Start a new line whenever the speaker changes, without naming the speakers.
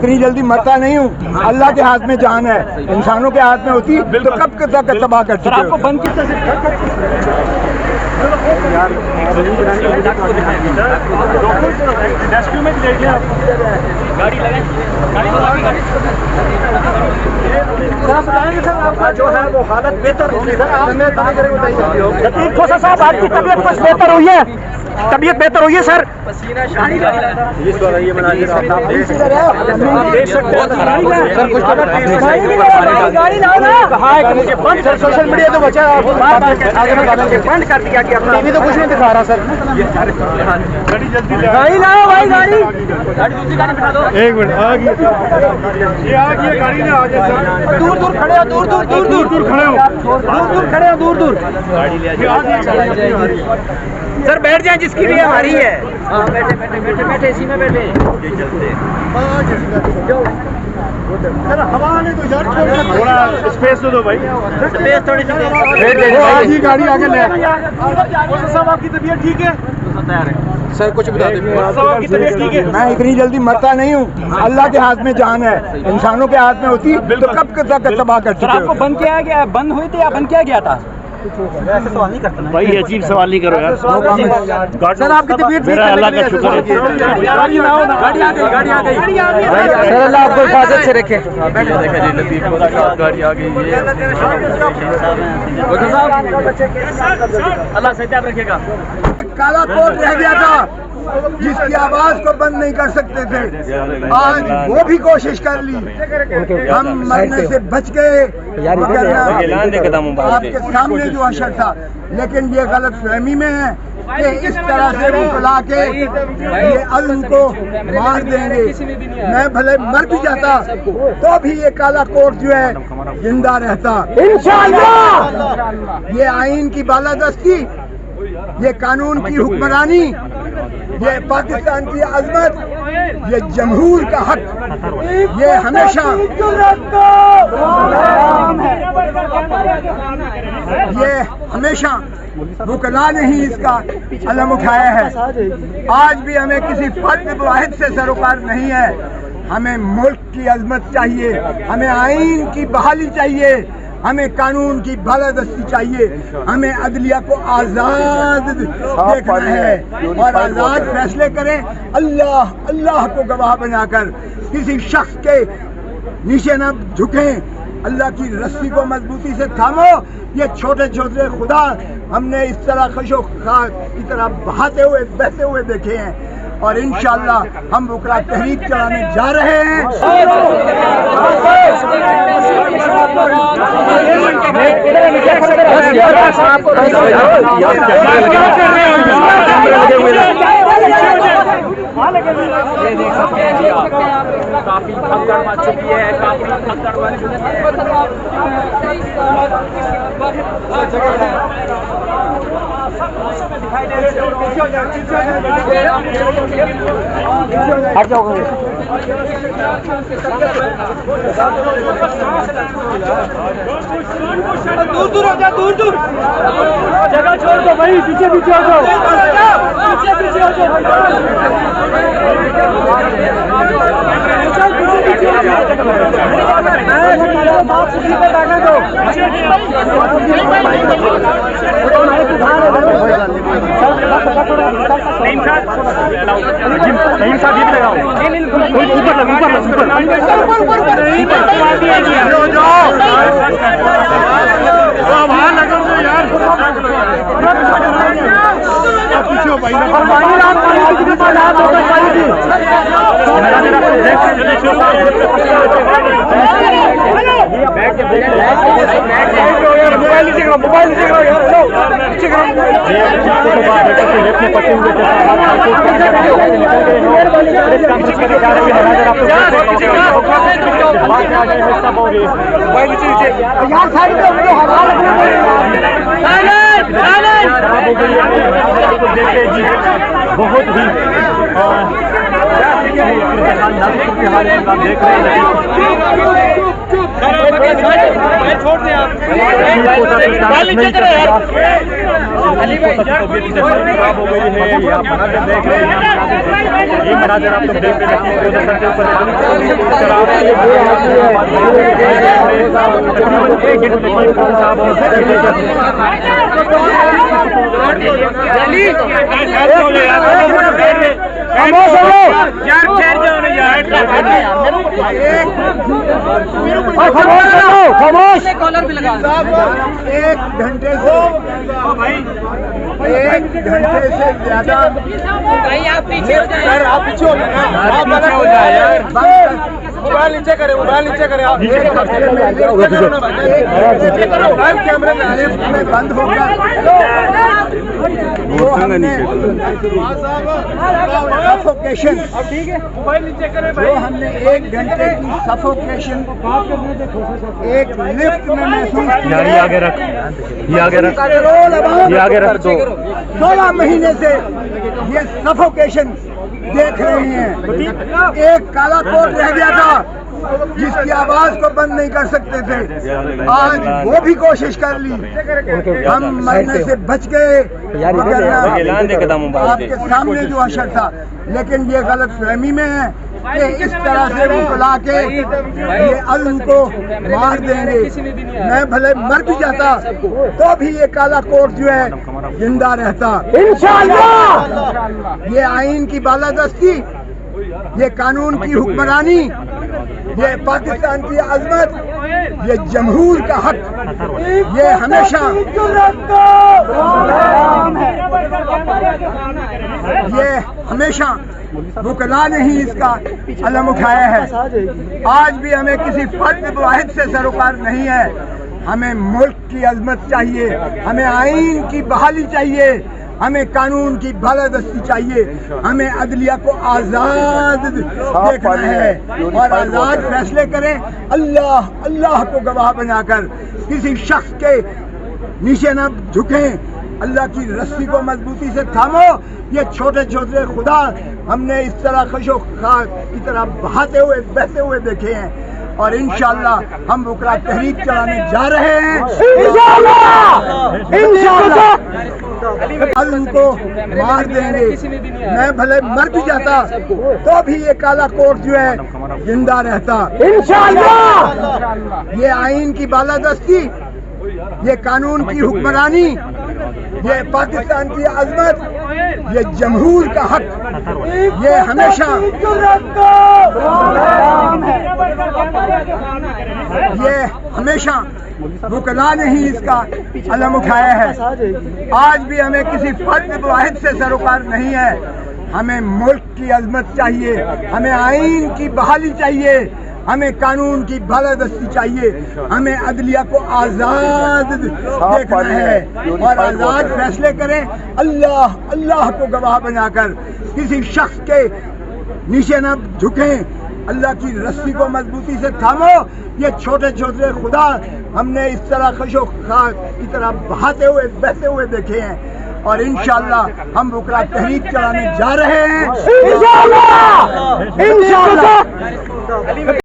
इतनी जल्दी मरता नहीं हूँ। अल्लाह के हाथ में जान है, इंसानों के हाथ में होती तो कब तक तबाह कर चुके हो।
बंद
जो है वो हालत बेहतर होगी सर।
खोसा साहब, आपकी तबीयत कुछ बेहतर हुई है? तबीयत बेहतर हुई है सर?
सोशल मीडिया तो बचा बंद कर दिया कि अपना टीवी तो कुछ नहीं दिखा रहा सर।
गाड़ी लाओ भाई, गाड़ी
दूसरी गाड़ी बिठा दो।
एक मिनट, आ गई ये आ गई गाड़ी में, आ गई सर।
दूर दूर खड़े हो, दूर दूर दूर दूर
दूर खड़े हो,
दूर दूर खड़े हो, दूर दूर
सर बैठ जाए, जिसकी भी हमारी है।
हाँ बैठे बैठे बैठे बैठे इसी में बैठे ये चलते
सर। हवा ने तो यार थोड़ा स्पेस तो दो भाई,
स्पेस थोड़ी सी
आज ही गाड़ी आगे ले।
साहब आपकी तबीयत ठीक है?
सर कुछ बता दें।
आपकी तबीयत ठीक है?
मैं इतनी जल्दी मरता नहीं हूँ। अल्लाह के हाथ में जान है, इंसानों के हाथ में होती तो कब तक तबाह कर चुके हो।
बंद किया गया, बंद हुई थी या बंद किया गया था?
ऐसे सवाल नहीं करता
भाई अजीब सवाल नहीं करो यार।
सर आपकी तबीयत
मेरा अल्लाह का शुक्र है।
गाड़ी आ गई, गाड़ी आ गई।
सर अल्लाह आपको हिफाजत से रखे।
गाड़ी आ गई।
अल्लाह से ध्यान रखिएगा।
काला कोट रह गया था जिसकी आवाज को बंद नहीं कर सकते थे, आज वो भी कोशिश कर ली। हम मरने से बच गए, मगर आपके सामने जो अशर था। लेकिन ये गलत फहमी में है कि इस तरह से बुला के ये अज़्म को मार देंगे। मैं भले मर भी जाता तो भी ये काला कोट जो है जिंदा रहता इंशाअल्लाह। ये आइन की बालादस्ती, ये कानून की हुक्मरानी, ये पाकिस्तान की अजमत, ये जमहूर का हक, ये हमेशा वुकला ने ही इसका अलम उठाया है। आज भी हमें किसी फर्द वाहिद से सरोकार नहीं है। हमें मुल्क की अजमत चाहिए, हमें आइन की बहाली चाहिए, हमें कानून की बालादस्ती चाहिए, हमें अदलिया को आज़ाद देखना है और आज़ाद फैसले करें। अल्लाह अल्लाह को गवाह बनाकर किसी शख्स के नीचे न झुकें। अल्लाह की रस्सी को मजबूती से थामो। ये छोटे छोटे खुदा हमने इस तरह खशो खा की तरह बहाते हुए बहते हुए देखे हैं और इंशाअल्लाह हम बुकरा तहरीक चलाने जा रहे हैं।
काफी भगदड़ मच चुकी है, काफी भगदड़ मच चुकी
हट जाओ।
दूर दूर हो जाओ, दूर दूर जगह छोड़ दो भाई, पीछे पीछे हो जाओ, पीछे पीछे हो बहुत ही देख रहे हैं। छोड़ दें आप।
खराब हो गई है, ये आप मनाजर देख रहे हैं, ये मनाजर आप लोग देख रहे हैं, सर के ऊपर पानी शराब तकरीबन 1 घंटे
खामोश
कॉलर भी लगा
1 घंटे से ज्यादा
भाई आप पीछे हो जाए
सर, आप पीछे हो जाए, आप पीछे हो जाए यार। मोबाइल नीचे करें, मोबाइल नीचे करें आप। लाइव कैमरे में लिफ्ट में बंद होगा सफोकेशन, जो हमने 1 घंटे की सफोकेशन एक लिफ्ट में महसूस की है।
ये आगे रख, ये आगे रख, ये आगे रख दो।
16 महीने से ये सफोकेशन देख रहे हैं। एक काला कोट रह गया था जिसकी आवाज को बंद नहीं कर सकते थे, आज वो भी कोशिश कर ली, हम मरने से बच गए। आपके सामने जो अशर था, लेकिन ये गलत फहमी में है कि इस तरह से बुला के ये अल्म को मार देंगे। मैं भले मर भी जाता तो भी ये काला कोट जो है जिंदा रहता इंशाअल्लाह। ये आईन की बालादस्ती, ये कानून की हुक्मरानी, ये पाकिस्तान की अजमत, ये जमहूर का हक, ये हमेशा वकला ने ही इसका अलम उठाया है। आज भी हमें किसी फर्द वाहिद से सरोकार नहीं है। हमें मुल्क की अजमत चाहिए, हमें आईन की बहाली चाहिए, हमें कानून की बालादस्ती चाहिए, हमें अदलिया को आज़ाद देखना है और आज़ाद फैसले करें। अल्लाह अल्लाह को गवाह बनाकर किसी शख्स के नीचे न झुकें, अल्लाह की रस्सी को मजबूती से थामो। ये छोटे छोटे खुदा हमने इस तरह खशो खाक की तरह बहते हुए देखे हैं और इंशाअल्लाह हम वकरा तहरीक चलाने जा रहे हैं। इंशाअल्लाह अल्म को मार देंगे। मैं भले मर भी जाता तो भी ये काला कोट जो है जिंदा रहता इंशाअल्लाह। ये आईन की बालादस्ती, ये कानून की हुक्मरानी, ये पाकिस्तान की अजमत, ये जमहूर का हक, ये हमेशा वकला ने ही इसका अलम उठाया है। आज भी हमें किसी फर्द वाहिद से सरोकार नहीं है। हमें मुल्क की अजमत चाहिए, हमें आईन की बहाली चाहिए, हमें कानून की बालादस्ती चाहिए, हमें अदलिया को आज़ाद देखना है और आज़ाद फैसले करें। अल्लाह अल्लाह को गवाह बनाकर किसी शख्स के नीचे न झुकें, अल्लाह की रस्सी को मजबूती से थामो। ये छोटे छोटे खुदा हमने इस तरह खशो खाक की तरह बहते हुए देखे हैं और इंशाअल्लाह हम वकरा तहरीक चलाने जा रहे हैं इंशाअल्लाह।